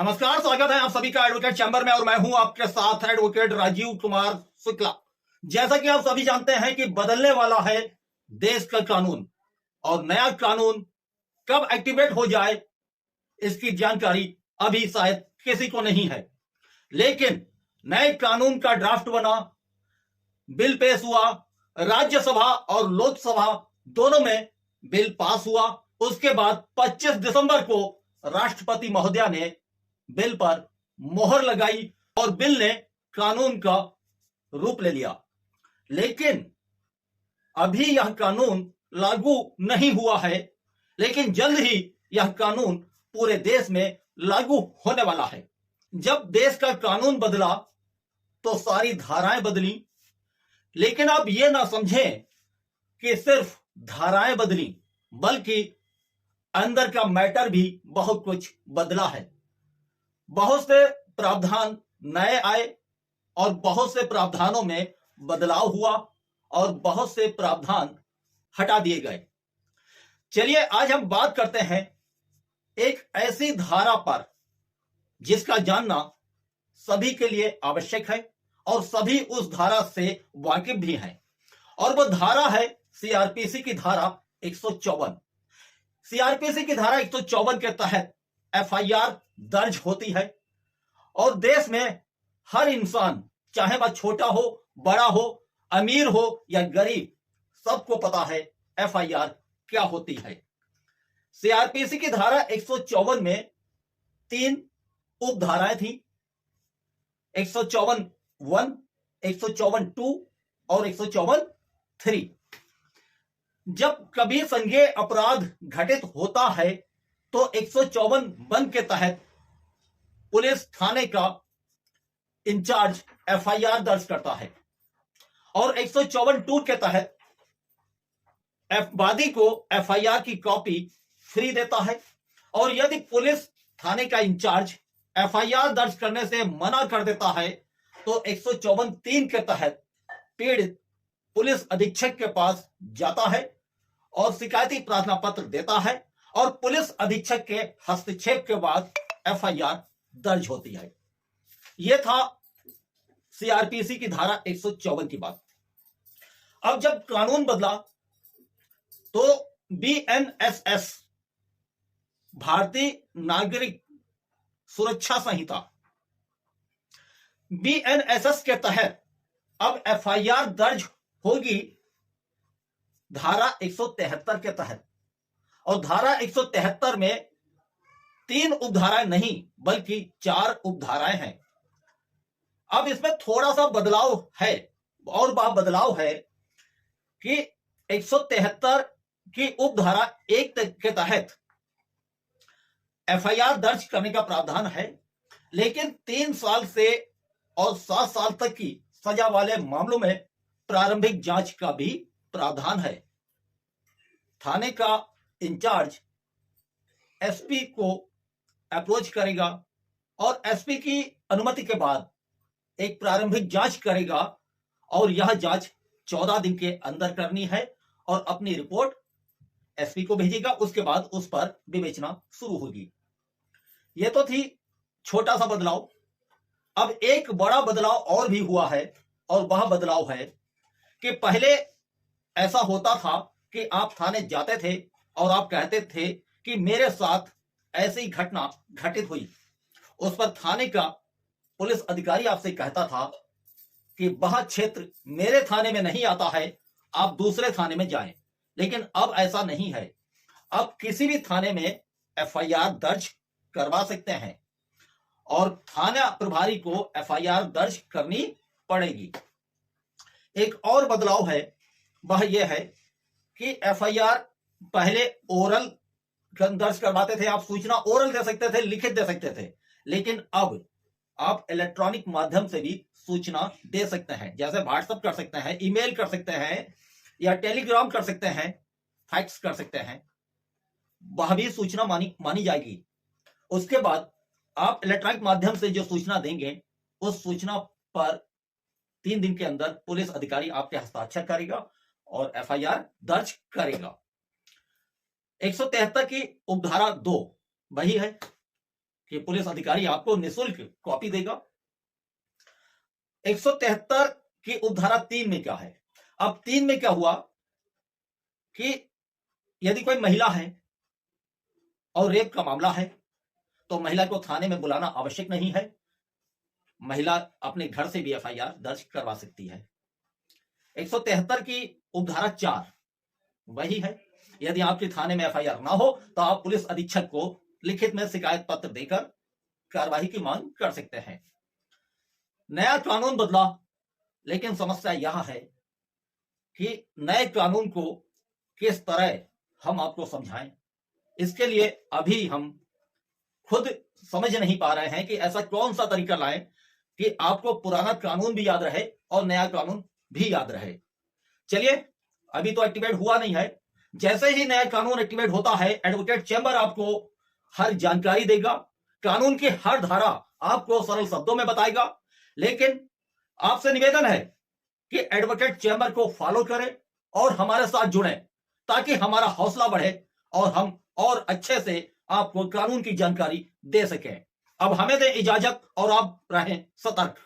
नमस्कार, स्वागत है आप सभी का एडवोकेट चैंबर में और मैं हूं आपके साथ एडवोकेट राजीव कुमार शुक्ला। जैसा कि आप सभी जानते हैं कि बदलने वाला है देश का कानून और नया कानून कब एक्टिवेट हो जाए इसकी जानकारी अभी शायद किसी को नहीं है। लेकिन नए कानून का ड्राफ्ट बना, बिल पेश हुआ, राज्यसभा और लोकसभा दोनों में बिल पास हुआ। उसके बाद 25 दिसंबर को राष्ट्रपति महोदया ने बिल पर मोहर लगाई और बिल ने कानून का रूप ले लिया। लेकिन अभी यह कानून लागू नहीं हुआ है, लेकिन जल्द ही यह कानून पूरे देश में लागू होने वाला है। जब देश का कानून बदला तो सारी धाराएं बदली, लेकिन आप ये ना समझें कि सिर्फ धाराएं बदली, बल्कि अंदर का मैटर भी बहुत कुछ बदला है। बहुत से प्रावधान नए आए और बहुत से प्रावधानों में बदलाव हुआ और बहुत से प्रावधान हटा दिए गए। चलिए आज हम बात करते हैं एक ऐसी धारा पर जिसका जानना सभी के लिए आवश्यक है और सभी उस धारा से वाकिफ भी हैं, और वो धारा है सीआरपीसी की धारा 154। सीआरपीसी की धारा 154 के तहत एफआईआर दर्ज होती है और देश में हर इंसान, चाहे वह छोटा हो, बड़ा हो, अमीर हो या गरीब, सबको पता है एफआईआर क्या होती है। सीआरपीसी की धारा 154 में 3 उपधाराएं थी, 154(1), 154(2) और 154(3). जब कभी संज्ञेय अपराध घटित होता है तो 154(1) के तहत पुलिस थाने का इंचार्ज एफआईआर दर्ज करता है और 154(2) के तहत वादी को एफआईआर की कॉपी फ्री देता है। और यदि पुलिस थाने का इंचार्ज एफआईआर दर्ज करने से मना कर देता है तो 154(3) के तहत पीड़ित पुलिस अधीक्षक के पास जाता है और शिकायती प्रार्थना पत्र देता है और पुलिस अधीक्षक के हस्तक्षेप के बाद एफआईआर दर्ज होती है। यह था सीआरपीसी की धारा 154 की बात। अब जब कानून बदला तो बीएनएसएस, भारतीय नागरिक सुरक्षा संहिता, बीएनएसएस के तहत अब एफआईआर दर्ज होगी धारा 173 के तहत। और धारा 173 में 3 उपधाराएं नहीं बल्कि 4 उपधाराएं हैं। अब इसमें थोड़ा सा बदलाव है और वह बदलाव है कि 173 की उपधारा 1 के तहत एफआईआर दर्ज करने का प्रावधान है, लेकिन 3 साल से और 7 साल तक की सजा वाले मामलों में प्रारंभिक जांच का भी प्रावधान है। थाने का इंचार्ज एसपी को अप्रोच करेगा और एसपी की अनुमति के बाद एक प्रारंभिक जांच करेगा और यह जांच 14 दिन के अंदर करनी है और अपनी रिपोर्ट एसपी को भेजेगा। उसके बाद उस पर विवेचना शुरू होगी। यह तो थी छोटा सा बदलाव। अब एक बड़ा बदलाव और भी हुआ है और वह बदलाव है कि पहले ऐसा होता था कि आप थाने जाते थे और आप कहते थे कि मेरे साथ ऐसी घटना घटित हुई। उस पर थाने का पुलिस अधिकारी आपसे कहता था कि वह क्षेत्र मेरे थाने में नहीं आता है, आप दूसरे थाने में जाएं। लेकिन अब ऐसा नहीं है। अब किसी भी थाने में एफआईआर दर्ज करवा सकते हैं और थाना प्रभारी को एफआईआर दर्ज करनी पड़ेगी। एक और बदलाव है, वह यह है कि एफआईआर पहले ओरल दर्ज करवाते थे, आप सूचना ओरल दे सकते थे, लिखित दे सकते थे, लेकिन अब आप इलेक्ट्रॉनिक माध्यम से भी सूचना दे सकते हैं। जैसे व्हाट्सएप कर सकते हैं, ईमेल कर सकते हैं या टेलीग्राम कर सकते हैं, फैक्स कर सकते हैं, वह भी सूचना मानी जाएगी। उसके बाद आप इलेक्ट्रॉनिक माध्यम से जो सूचना देंगे उस सूचना पर 3 दिन के अंदर पुलिस अधिकारी आपके हस्ताक्षर करेगा और एफआईआर दर्ज करेगा। 173 की उपधारा 2 वही है कि पुलिस अधिकारी आपको निःशुल्क कॉपी देगा। 173 की उपधारा 3 में क्या है? अब 3 में क्या हुआ कि यदि कोई महिला है और रेप का मामला है तो महिला को थाने में बुलाना आवश्यक नहीं है, महिला अपने घर से भी एफआईआर दर्ज करवा सकती है। 173 की उपधारा 4 वही है, यदि आपके थाने में एफआईआर ना हो तो आप पुलिस अधीक्षक को लिखित में शिकायत पत्र देकर कार्रवाई की मांग कर सकते हैं। नया कानून बदला, लेकिन समस्या यह है कि नए कानून को किस तरह हम आपको समझाएं। इसके लिए अभी हम खुद समझ नहीं पा रहे हैं कि ऐसा कौन सा तरीका लाएं कि आपको पुराना कानून भी याद रहे और नया कानून भी याद रहे। चलिए, अभी तो एक्टिवेट हुआ नहीं है, जैसे ही नया कानून एक्टिवेट होता है एडवोकेट चैंबर आपको हर जानकारी देगा, कानून की हर धारा आपको सरल शब्दों में बताएगा। लेकिन आपसे निवेदन है कि एडवोकेट चैंबर को फॉलो करें और हमारे साथ जुड़ें ताकि हमारा हौसला बढ़े और हम और अच्छे से आपको कानून की जानकारी दे सकें। अब हमें दें इजाजत और आप रहें सतर्क।